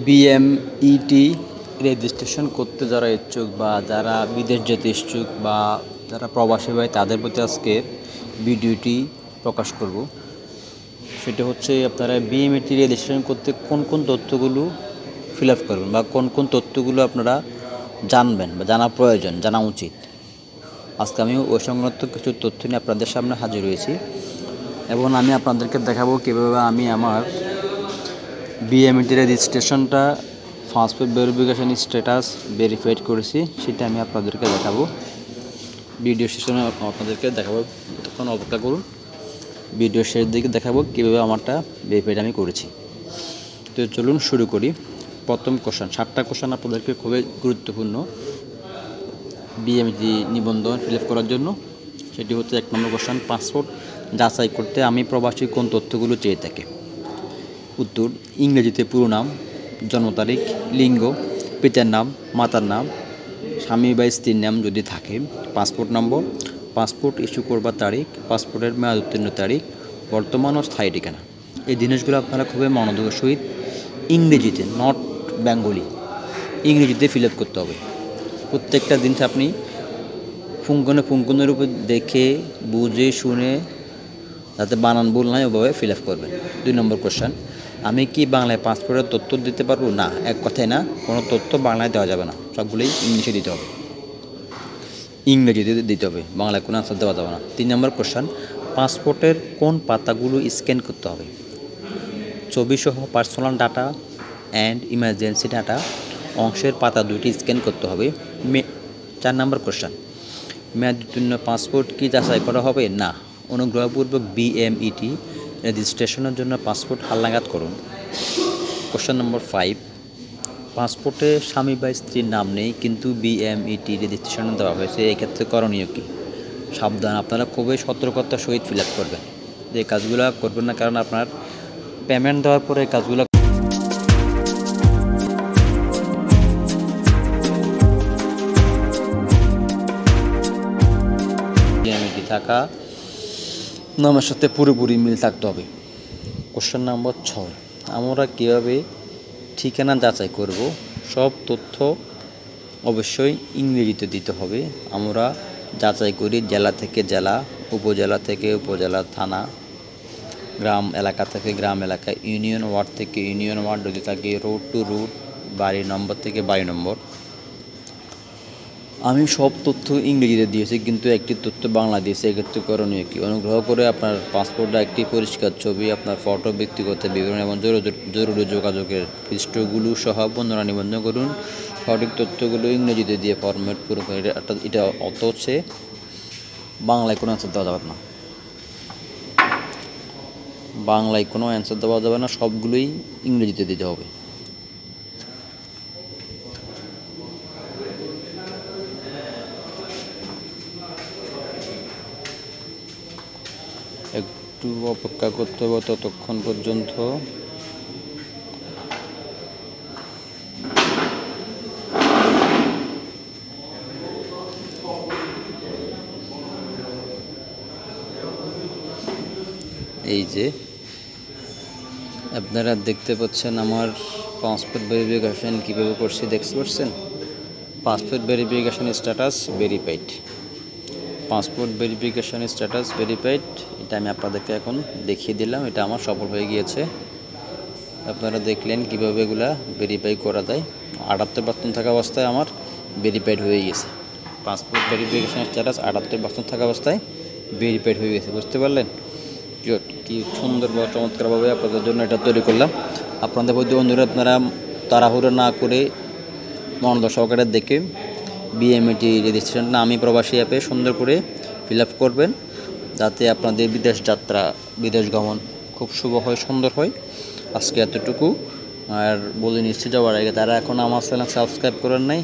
BMET registration করতে যারা ইচ্ছুক বা যারা বিদেশ যেতে ইচ্ছুক বা যারা প্রবাসী ভাই তাদের প্রতি আজকে ভিডিওটি প্রকাশ করব। সেটা হচ্ছে আপনারা বিএমইটি রেজিস্ট্রেশন করতে কোন কোন তথ্যগুলো ফিল আপ করবেন বা কোন কোন তথ্যগুলো আপনারা জানবেন বা জানা প্রয়োজন, জানা উচিত। আজকে আমি ওই সংক্রান্ত কিছু তথ্য নিয়ে আপনাদের সামনে হাজির হয়েছি এবং আমি আপনাদেরকে দেখাবো কীভাবে আমি আমার বিএমইটি রেজিস্ট্রেশনটা পাসপোর্ট ভেরিফিকেশন স্ট্যাটাস ভেরিফাইড করেছি, সেটা আমি আপনাদেরকে দেখাবো। ভিডিও সেশনে আপনাদেরকে দেখাবো, তখন অপেক্ষা করুন। ভিডিও শেষ দিকে দেখাবো কীভাবে আমারটা ভেরিফাইড আমি করেছি। তো চলুন শুরু করি। প্রথম কোশ্চেন, 7টা কোশ্চেন আপনাদেরকে খুবই গুরুত্বপূর্ণ বিএমইটি নিবন্ধন ফিল আপ করার জন্য। সেটি হচ্ছে 1 নম্বর কোশ্চেন, পাসপোর্ট যাচাই করতে আমি প্রবাসী কোন তথ্যগুলো চেয়ে থাকি? উত্তর, ইংরেজিতে পুরো নাম, জন্ম তারিখ, লিঙ্গ, পিতার নাম, মাতার নাম, স্বামী বা স্ত্রীর নাম যদি থাকে, পাসপোর্ট নম্বর, পাসপোর্ট ইস্যু করবার তারিখ, পাসপোর্টের মেয়াদ উত্তীর্ণ তারিখ, বর্তমান ও স্থায়ী ঠিকানা। এই জিনিসগুলো আপনারা খুবই মনোযোগের সহিত ইংরেজিতে, নট বেঙ্গলি, ইংরেজিতে ফিল আপ করতে হবে। প্রত্যেকটা জিনিস আপনি পুঙ্খানুপুঙ্খের উপর দেখে বুঝে শুনে, যাতে বানান ভুল নয় ওভাবে ফিল আপ করবেন। 2 নম্বর কোশ্চেন, আমি কি বাংলায় পাসপোর্টের তথ্য দিতে পারবো? না, এক কথায় না, কোনো তথ্য বাংলায় দেওয়া যাবে না, সবগুলোই ইংলিশে দিতে হবে, ইংরেজিতে দিতে হবে, বাংলায় কোনো আনসার দেওয়া যাবে না। 3 নম্বর কোশ্চেন, পাসপোর্টের কোন পাতাগুলো স্ক্যান করতে হবে? ছবিসহ personal data and emergency data অংশের পাতা 2টি স্ক্যান করতে হবে। 4 নম্বর কোশ্চেন, মেয়াদ উত্তীর্ণ পাসপোর্ট কি যাচাই করা হবে? না, অনুগ্রহপূর্বক বিএমইটি রেজিস্ট্রেশনের জন্য পাসপোর্ট হালনাগাদ করুন। কোশ্চেন নম্বর 5, পাসপোর্টে স্বামী বা স্ত্রীর নাম নেই কিন্তু বিএমইটি রেজিস্ট্রেশন দেওয়া হয়েছে, এক্ষেত্রে করণীয় কী? সাবধান, আপনারা খুবই সতর্কতার সহিত ফিল আপ করবেন। যে কাজগুলো করবেন না, কারণ আপনার পেমেন্ট দেওয়ার পরে এই কাজগুলো বিএমইটি থাকা নামের সাথে পুরোপুরি মিল থাকতে হবে। কোশ্চেন নম্বর 6, আমরা কীভাবে ঠিকানা যাচাই করব? সব তথ্য অবশ্যই ইংরেজিতে দিতে হবে। আমরা যাচাই করি জেলা থেকে জেলা, উপজেলা থেকে উপজেলা, থানা, গ্রাম এলাকা থেকে গ্রাম এলাকা, ইউনিয়ন ওয়ার্ড থেকে ইউনিয়ন ওয়ার্ড যদি থাকে, রোড টু রুট, বাড়ি নম্বর থেকে বাড়ি নম্বর। আমি সব তথ্য ইংরেজিতে দিয়েছি কিন্তু একটি তথ্য বাংলা দিয়েছি, এক্ষেত্রে করণীয় কী? অনুগ্রহ করে আপনার পাসপোর্টে একটি পরিষ্কার ছবি, আপনার ফটো, ব্যক্তিগত বিবরণ এবং জরুরি যোগাযোগের পৃষ্ঠগুলো সহ বর্ণনা নিবন্ধন করুন। সঠিক তথ্যগুলো ইংরেজিতে দিয়ে ফরম্যাট পুরো করে, এটা অত হচ্ছে বাংলায় কোনো অ্যান্সার দেওয়া যাবে না, বাংলায় কোনো অ্যান্সার দেওয়া যাবে না, সবগুলোই ইংরেজিতে দিতে হবে। একটু অপেক্ষা করতে হবে ততক্ষণ পর্যন্ত। এই যে আপনারা দেখতে পাচ্ছেন আমার পাসপোর্ট ভেরিফিকেশন কীভাবে করছি, দেখতে পাচ্ছেন? Passport verification status verified, passport verification status verified, এটা আমি আপনাদেরকে এখন দেখিয়ে দিলাম। এটা আমার সফল হয়ে গিয়েছে। আপনারা দেখলেন কীভাবে এগুলা ভেরিফাই করা যায়। 78% থাকা অবস্থায় আমার ভেরিফাইড হয়ে গেছে। পাসপোর্ট ভেরিফিকেশন স্ট্যাটাস 78% থাকা অবস্থায় ভেরিফাইড হয়ে গেছে, বুঝতে পারলেন? কি সুন্দর বা চমৎকারভাবে আপনাদের জন্য এটা তৈরি করলাম। আপনাদের প্রতি অনুরোধ, আপনারা তাড়াহুড়ো না করে মনোযোগ সহকারে দেখে বিএমইটি রেজিস্ট্রেশনটা আমি প্রবাসী অ্যাপে সুন্দর করে ফিল আপ করবেন, যাতে আপনাদের বিদেশ যাত্রা, বিদেশ গমন খুব শুভ হয়, সুন্দর হয়। আজকে এতটুকু। আর বলে নিচ্ছি যাওয়ার আগে, তারা এখন আমার চ্যানেল সাবস্ক্রাইব করেন নাই,